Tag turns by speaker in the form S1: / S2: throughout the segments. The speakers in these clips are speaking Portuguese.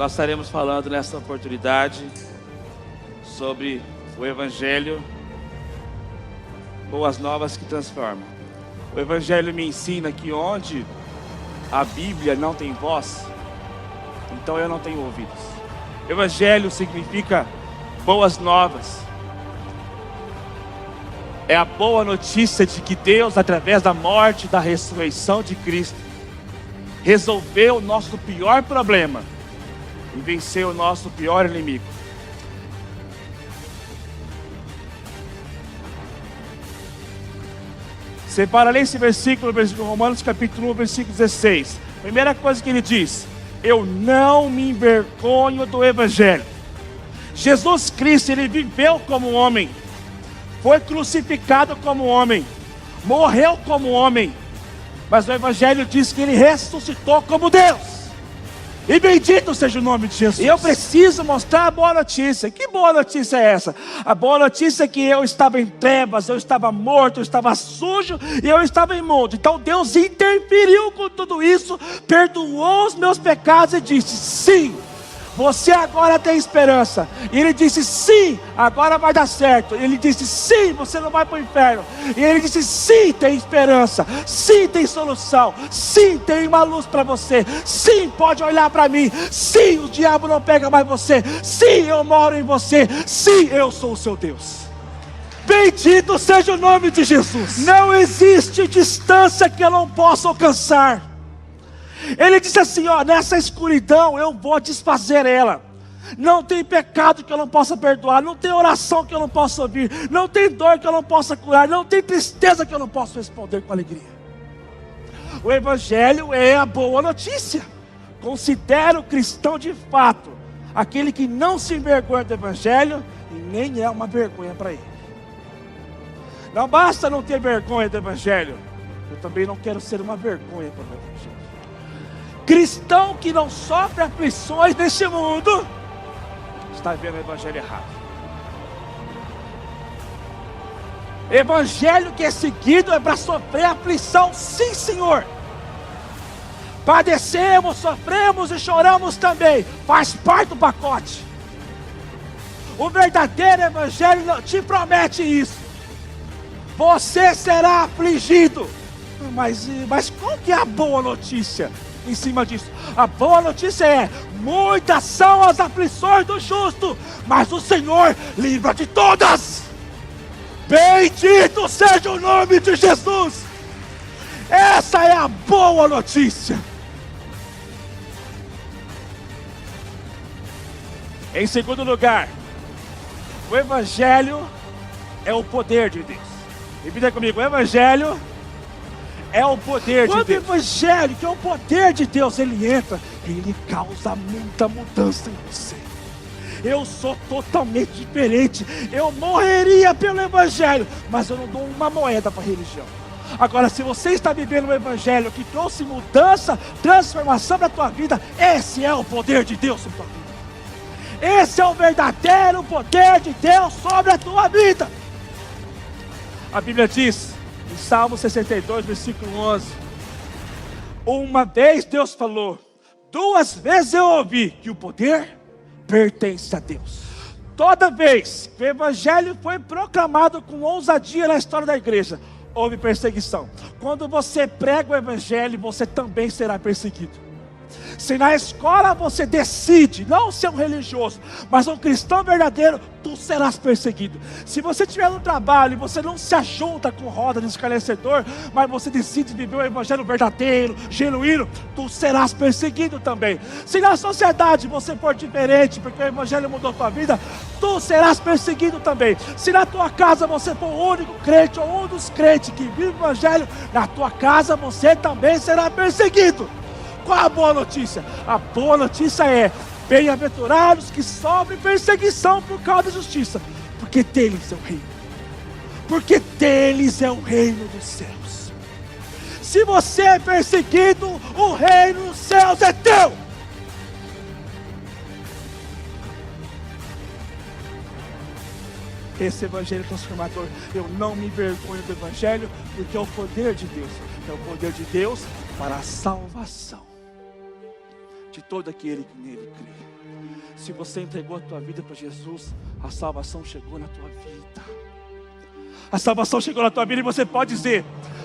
S1: Nós estaremos falando nessa oportunidade sobre o Evangelho, boas novas que transformam. O Evangelho me ensina que onde a Bíblia não tem voz, então eu não tenho ouvidos. Evangelho significa boas novas. É a boa notícia de que Deus, através da morte e da ressurreição de Cristo, resolveu o nosso pior problema e venceu o nosso pior inimigo. Separa esse versículo, Romanos capítulo 1, versículo 16. Primeira coisa que ele diz: eu não me envergonho do Evangelho. Jesus Cristo, ele viveu como homem, foi crucificado como homem, morreu como homem, mas o Evangelho diz que ele ressuscitou como Deus. E bendito seja o nome de Jesus. E eu preciso mostrar a boa notícia. Que boa notícia é essa? A boa notícia é que eu estava em trevas, eu estava morto, eu estava sujo e eu estava imundo. Então Deus interferiu com tudo isso, perdoou os meus pecados e disse: sim, você agora tem esperança. E ele disse: sim, agora vai dar certo. Ele disse: sim, você não vai para o inferno. E ele disse: sim, tem esperança. Sim, tem solução. Sim, tem uma luz para você. Sim, pode olhar para mim. Sim, o diabo não pega mais você. Sim, eu moro em você. Sim, eu sou o seu Deus. Bendito seja o nome de Jesus. Não existe distância que eu não possa alcançar. Ele disse assim: ó, nessa escuridão eu vou desfazer ela. Não tem pecado que eu não possa perdoar, não tem oração que eu não possa ouvir, não tem dor que eu não possa curar, não tem tristeza que eu não possa responder com alegria. O Evangelho é a boa notícia. Considero o cristão de fato aquele que não se envergonha do Evangelho e nem é uma vergonha para ele. Não basta não ter vergonha do Evangelho, eu também não quero ser uma vergonha para o Evangelho. Cristão que não sofre aflições neste mundo está vendo o Evangelho errado. Evangelho que é seguido é para sofrer aflição, sim senhor. Padecemos, sofremos e choramos também, faz parte do pacote. O verdadeiro Evangelho não te promete isso. Você será afligido. Mas qual que é a boa notícia em cima disso? A boa notícia é: muitas são as aflições do justo, mas o Senhor livra de todas. Bendito seja o nome de Jesus. Essa é a boa notícia. Em segundo lugar, o Evangelho é o poder de Deus. Repita comigo: o Evangelho é o poder de Deus. Quando o Evangelho, que é o poder de Deus, ele entra, ele causa muita mudança em você. Eu sou totalmente diferente. Eu morreria pelo Evangelho, mas eu não dou uma moeda para a religião. Agora, se você está vivendo um Evangelho que trouxe mudança, transformação para a tua vida, esse é o poder de Deus sobre a tua vida. Esse é o verdadeiro poder de Deus sobre a tua vida. A Bíblia diz em Salmo 62, versículo 11: uma vez Deus falou, duas vezes eu ouvi que o poder pertence a Deus. Toda vez que o Evangelho foi proclamado com ousadia na história da igreja, houve perseguição. Quando você prega o Evangelho, você também será perseguido. Se na escola você decide não ser um religioso, mas um cristão verdadeiro, tu serás perseguido. Se você estiver no trabalho e você não se ajunta com roda de esclarecedor, mas você decide viver o Evangelho verdadeiro, genuíno, tu serás perseguido também. Se na sociedade você for diferente, porque o Evangelho mudou a tua vida, tu serás perseguido também. Se na tua casa você for o único crente ou um dos crentes que vive o Evangelho, na tua casa você também será perseguido. Qual a boa notícia? A boa notícia é: bem-aventurados que sofrem perseguição por causa da justiça, porque deles é o reino. Porque deles é o reino dos céus. Se você é perseguido, o reino dos céus é teu. Esse Evangelho transformador, eu não me envergonho do Evangelho, porque é o poder de Deus. É o poder de Deus para a salvação de todo aquele que nele crê. Se você entregou a tua vida para Jesus, a salvação chegou na tua vida. A salvação chegou na tua vida e você pode dizer: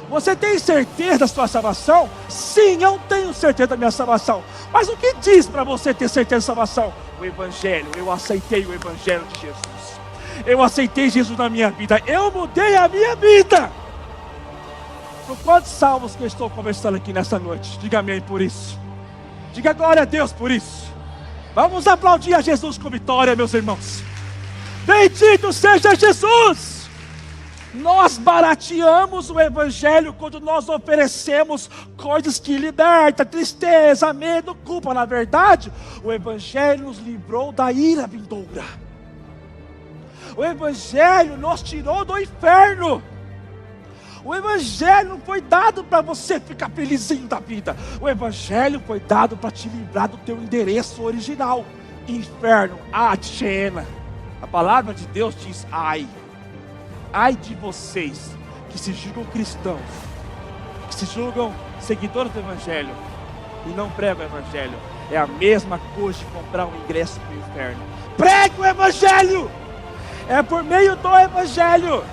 S1: você tem certeza da sua salvação? Sim, eu tenho certeza da minha salvação. Mas o que diz para você ter certeza da salvação? O Evangelho. Eu aceitei o Evangelho de Jesus. Eu aceitei Jesus na minha vida. Eu mudei a minha vida. Por quantos salvos que eu estou conversando aqui nessa noite? Diga amém por isso. Diga glória a Deus por isso. Vamos aplaudir a Jesus com vitória, meus irmãos. Bendito seja Jesus. Nós barateamos o Evangelho quando nós oferecemos coisas que libertam, tristeza, medo, culpa. Na verdade, o Evangelho nos livrou da ira vindoura. O Evangelho nos tirou do inferno. O Evangelho não foi dado para você ficar felizinho da vida. O Evangelho foi dado para te livrar do teu endereço original: inferno, Geena. A palavra de Deus diz: ai de vocês que se julgam cristãos, que se julgam seguidores do Evangelho e não pregam o Evangelho. É a mesma coisa de comprar um ingresso para o inferno. Pregue o Evangelho. É por meio do Evangelho.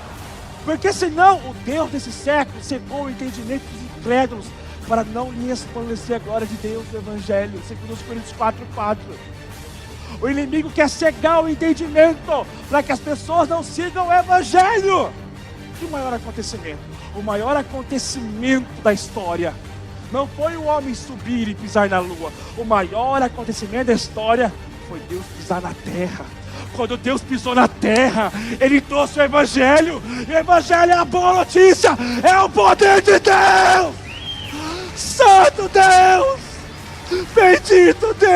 S1: Porque senão o Deus desse século cegou o entendimento dos incrédulos para não lhe resplandecer a glória de Deus do Evangelho. 2 Coríntios 4:4. O inimigo quer cegar o entendimento para que as pessoas não sigam o Evangelho. E o maior acontecimento? O maior acontecimento da história não foi o homem subir e pisar na lua. O maior acontecimento da história foi Deus pisar na terra. Quando Deus pisou na terra, Ele trouxe o Evangelho. E o Evangelho é a boa notícia. É o poder de Deus. Santo Deus. Bendito Deus.